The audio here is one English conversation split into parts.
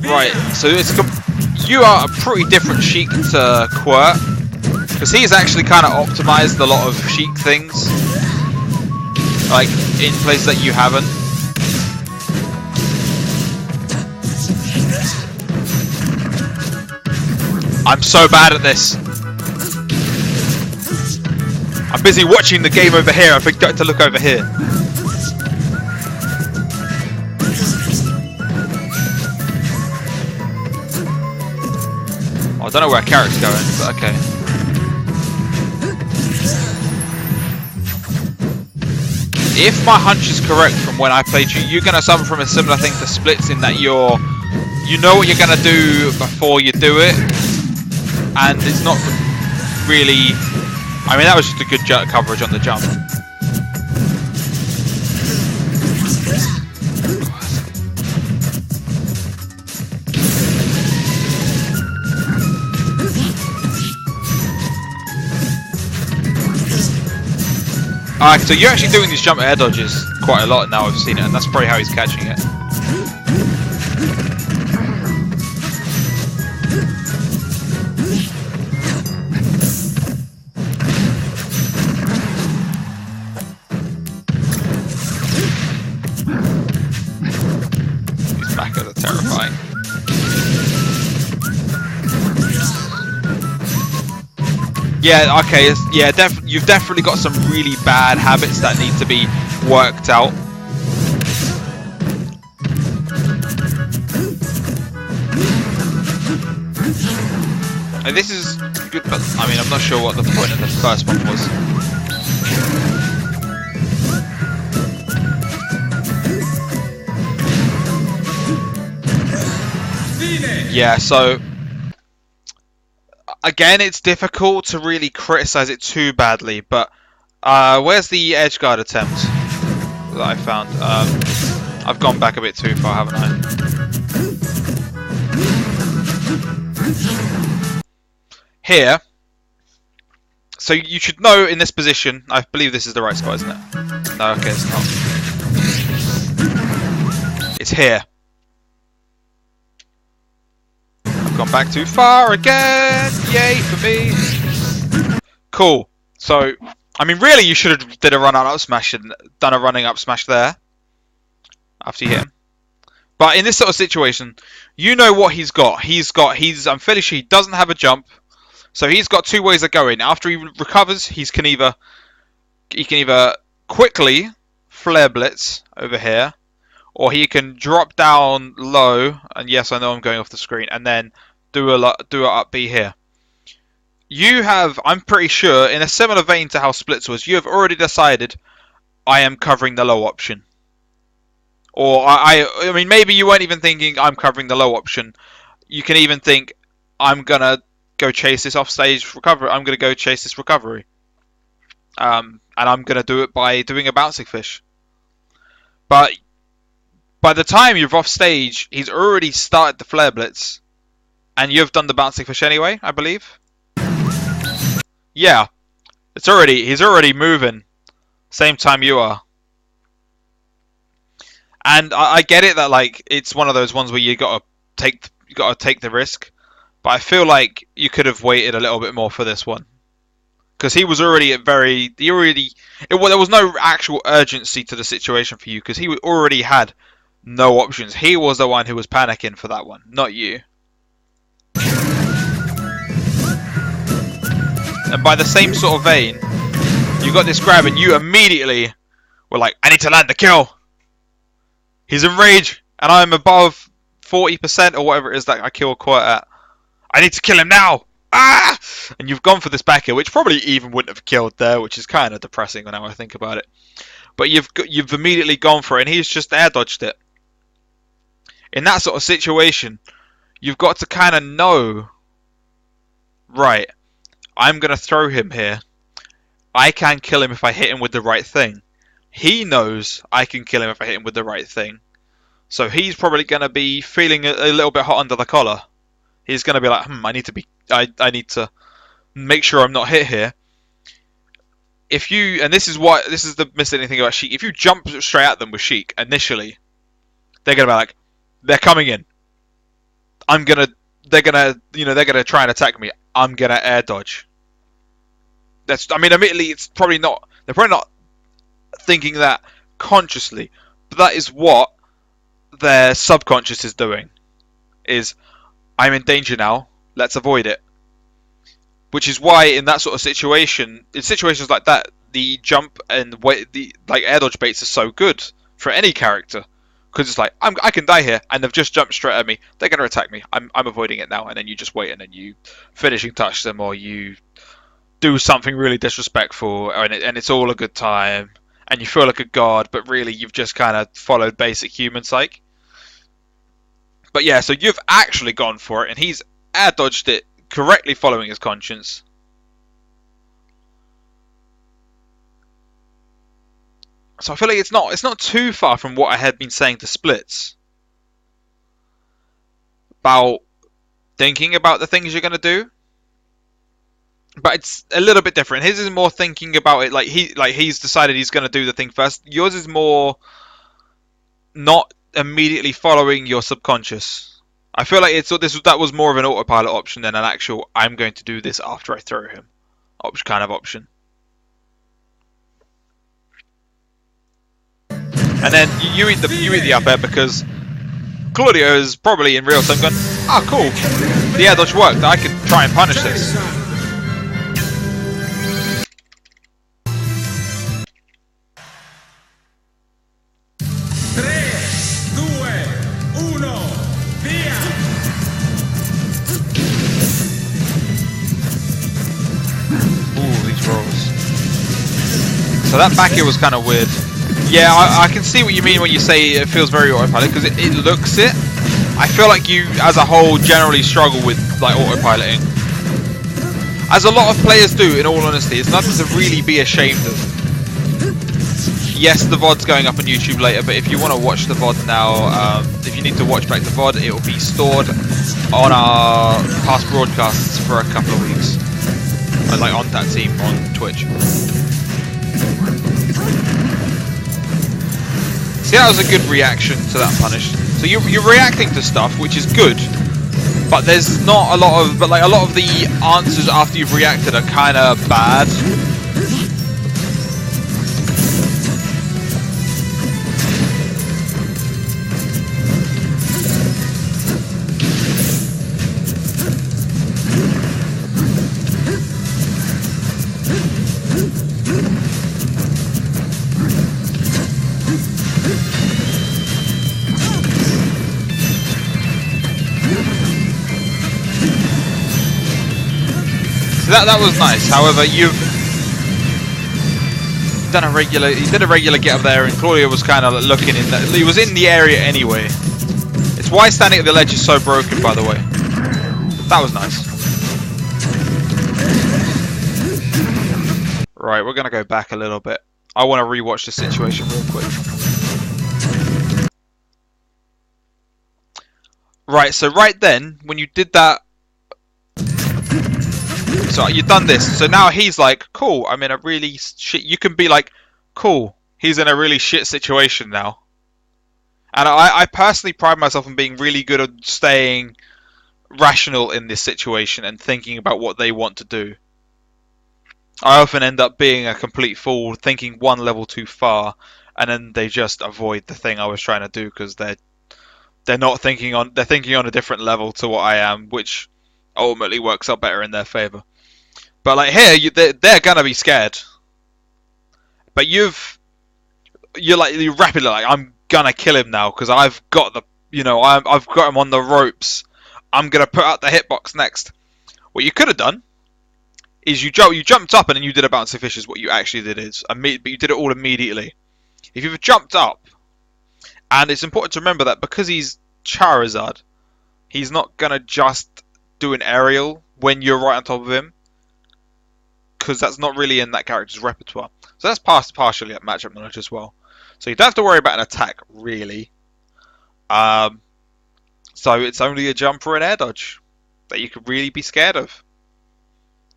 Right, so you are a pretty different Sheik to Quirt, because he's actually kind of optimized a lot of Sheik things, like in places that you haven't. I'm so bad at this. I'm busy watching the game over here. I forgot to look over here. Oh, I don't know where Carrot's going, but okay. If my hunch is correct from when I played you, you're gonna suffer from a similar thing to Splits in that you know what you're gonna do before you do it, and it's not really. I mean, that was just a good coverage on the jump. Alright, so you're actually doing these jump air dodges quite a lot now. I've seen it, and that's probably how he's catching it. These backers are terrifying. Yeah, okay, yeah, you've definitely got some really bad habits that need to be worked out. And this is good, but I mean, I'm not sure what the point of the first one was. Yeah, so again, it's difficult to really criticize it too badly, but where's the edge guard attempt that I found? I've gone back a bit too far, haven't I? Here, so you should know in this position, I believe this is the right spot, isn't it? No, okay, it's not. It's here. Gone back too far again. Yay for me. Cool. So, I mean, really, you should have did a run up smash and done a running up smash there after you hit him. But in this sort of situation, you know what he's got. I'm fairly sure he doesn't have a jump, so he's got two ways of going. After he recovers, he can either quickly flare blitz over here, or he can drop down low, and yes, I know I'm going off the screen, and then do a up B here. You have, I'm pretty sure, in a similar vein to how Splits was, you have already decided, I am covering the low option. Or, I mean, maybe you weren't even thinking, I'm covering the low option. You can even think, I'm going to go chase this offstage recovery. I'm going to go chase this recovery. And I'm going to do it by doing a bouncing fish. But by the time you're off stage, he's already started the flare blitz, and you've done the bouncing fish anyway, I believe. Yeah, he's already moving, same time you are. And I get it that like it's one of those ones where you gotta take the risk, but I feel like you could have waited a little bit more for this one, because he was already there was no actual urgency to the situation for you, because he already had no options. He was the one who was panicking for that one, not you. And by the same sort of vein, you got this grab and you immediately were like, I need to land the kill. He's in rage and I'm above 40% or whatever it is that I kill Quirt at. I need to kill him now. Ah! And you've gone for this back here, which probably even wouldn't have killed there, which is kind of depressing now I think about it. But you've immediately gone for it, and he's just air dodged it. In that sort of situation, you've got to kind of know, right, I'm going to throw him here. I can kill him if I hit him with the right thing. He knows I can kill him if I hit him with the right thing. So he's probably going to be feeling a little bit hot under the collar. He's going to be like, I need to make sure I'm not hit here. If you, and this is the misleading thing about Sheik, if you jump straight at them with Sheik initially, they're going to be like, they're coming in. they're gonna try and attack me. I'm gonna air dodge. I mean, admittedly, it's probably not. They're probably not thinking that consciously, but that is what their subconscious is doing. Is I'm in danger now. Let's avoid it. Which is why, in that sort of situation, in situations like that, the jump and the air dodge baits are so good for any character, because it's like I can die here, and they've just jumped straight at me. They're going to attack me. I'm avoiding it now, and then you just wait, and then you finishing touch them, or you do something really disrespectful, and it's all a good time, and you feel like a god, but really you've just kind of followed basic human psych. But yeah, so you've actually gone for it, and he's air dodged it correctly, following his conscience. So I feel like it's not too far from what I had been saying to Splits about thinking about the things you're gonna do, but it's a little bit different. His is more thinking about it like he's decided he's gonna do the thing first. Yours is more not immediately following your subconscious. I feel like that was more of an autopilot option than an actual I'm going to do this after I throw him kind of option. And then you eat the up air because Claudio is probably in real time going, ah, cool, the air dodge worked. I can try and punish this. So that back here was kind of weird. Yeah, I can see what you mean when you say it feels very autopilot, because it looks it. I feel like you, as a whole, generally struggle with like autopiloting. As a lot of players do, in all honesty. It's nothing to really be ashamed of. Yes, the VOD's going up on YouTube later, but if you want to watch the VOD now, if you need to watch back the VOD, it will be stored on our past broadcasts for a couple of weeks. Like on that team on Twitch. See, that was a good reaction to that punish. So you're reacting to stuff, which is good, but there's not a lot of, a lot of the answers after you've reacted are kind of bad. That was nice. However, you did a regular get up there, and Claudio was kind of looking in that. He was in the area anyway. It's why standing at the ledge is so broken, by the way. That was nice. Right, we're gonna go back a little bit. I want to rewatch the situation real quick. Right, so right then, when you did that. So you've done this, so now he's like, cool, I'm in a really shit... You can be like, cool, he's in a really shit situation now. And I personally pride myself on being really good at staying rational in this situation and thinking about what they want to do. I often end up being a complete fool, thinking one level too far, and then they just avoid the thing I was trying to do because they're thinking on a different level to what I am, which ultimately works out better in their favor. But like here, they're gonna be scared. But you're rapidly like, I'm gonna kill him now because I've got the, I've got him on the ropes. I'm gonna put out the hitbox next. What you could have done is you jumped up and then you did a bouncy fish. Is what you actually did but you did it all immediately. If you've jumped up, and it's important to remember that because he's Charizard, he's not gonna just do an aerial when you're right on top of him, because that's not really in that character's repertoire. So that's partially at matchup knowledge as well. So you don't have to worry about an attack, really. So it's only a jump or an air dodge that you could really be scared of.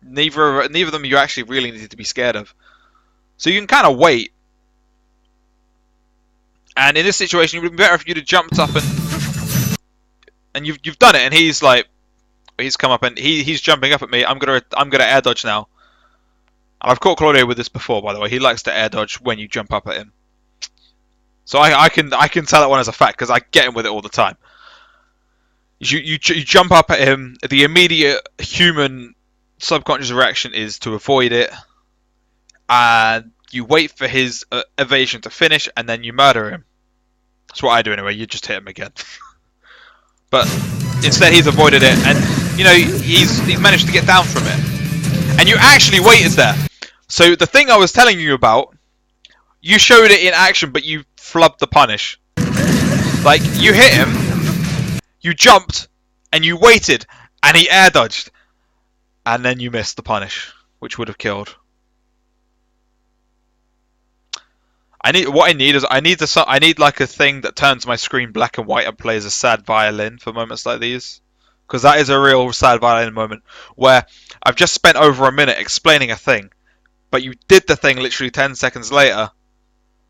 Neither of them you actually really need to be scared of. So you can kind of wait. And in this situation, it would be better if you'd have jumped up and and you've done it, and he's like, he's come up and he's jumping up at me. I'm gonna air dodge now. And I've caught Claudio with this before, by the way. He likes to air dodge when you jump up at him. So I can tell that one as a fact because I get him with it all the time. You jump up at him. The immediate human subconscious reaction is to avoid it, and you wait for his evasion to finish, and then you murder him. That's what I do anyway. You just hit him again. But instead, he's avoided it, and you know he's managed to get down from it. And you actually waited there. So the thing I was telling you about, you showed it in action, but you flubbed the punish. Like you hit him, you jumped, and you waited, and he air dodged, and then you missed the punish, which would have killed. I need like a thing that turns my screen black and white and plays a sad violin for moments like these, because that is a real sad violin moment where I've just spent over a minute explaining a thing, but you did the thing literally 10 seconds later,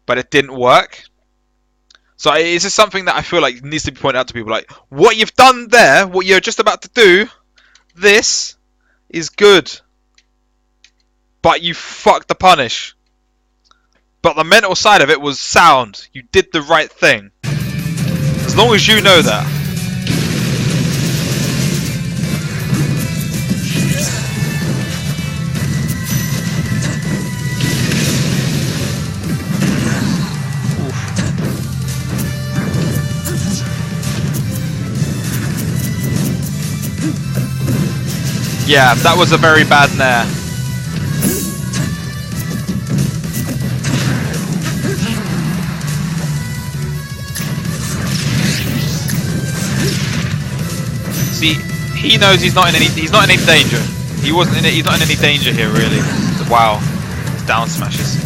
but it didn't work. So it's just something that I feel like needs to be pointed out to people, like what you've done there, what you're just about to do, this is good, but you fucked the punish. But the mental side of it was sound. You did the right thing. As long as you know that. Oof. Yeah, that was a very bad nair. See, he knows he's not in any danger. He's not in any danger here really. Wow. Down smashes.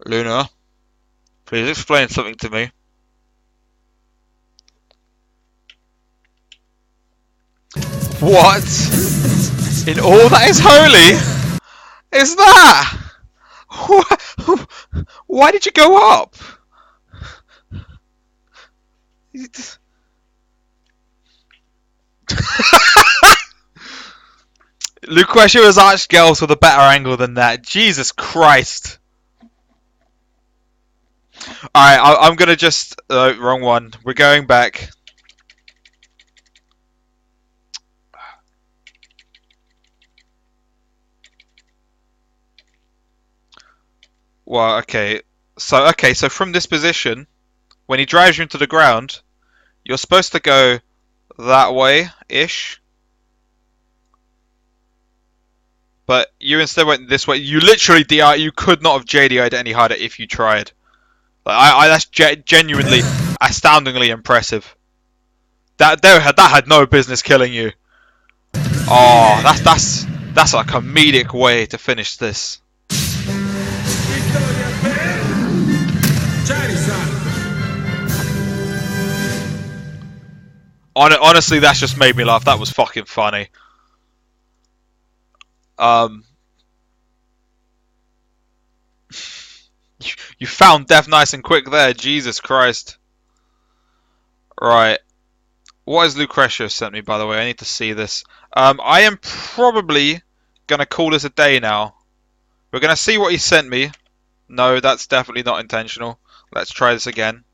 Luna, please explain something to me. What in all that is holy is that? Why did you go up? Lucretia has arched girls with a better angle than that. Jesus Christ. Alright, I'm gonna just... wrong one. We're going back. Well, okay. So from this position, when he drives you into the ground, you're supposed to go that way-ish. But you instead went this way. You literally DI. You could not have JDI'd any harder if you tried. Like, that's genuinely, astoundingly impressive. That had no business killing you. Oh, that's a comedic way to finish this. Honestly, that's just made me laugh. That was fucking funny. You found death nice and quick there. Jesus Christ. Right. What has Lucretia sent me, by the way? I need to see this. I am probably going to call this a day now. We're going to see what he sent me. No, that's definitely not intentional. Let's try this again.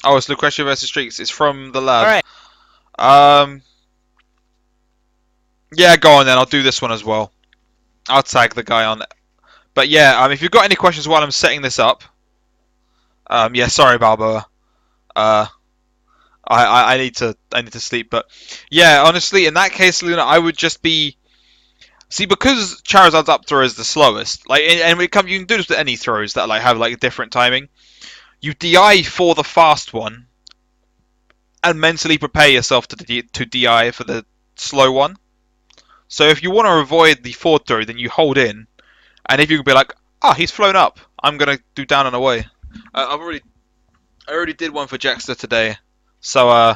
Oh, it's Lucretia versus Streaks. It's from the lab. Alright. Yeah, go on then. I'll do this one as well. I'll tag the guy on it. But yeah, if you've got any questions while I'm setting this up, yeah, sorry, Balboa. I need to sleep. But yeah, honestly, in that case, Luna, I would just be. See, because Charizard's up throw is the slowest. Like, and when it comes, you can do this with any throws that like have like different timing. You DI for the fast one, and mentally prepare yourself to DI for the slow one. So if you want to avoid the forward throw, then you hold in, and if you can be like, ah, he's flown up, I'm gonna do down and away. I already did one for Jackster today, so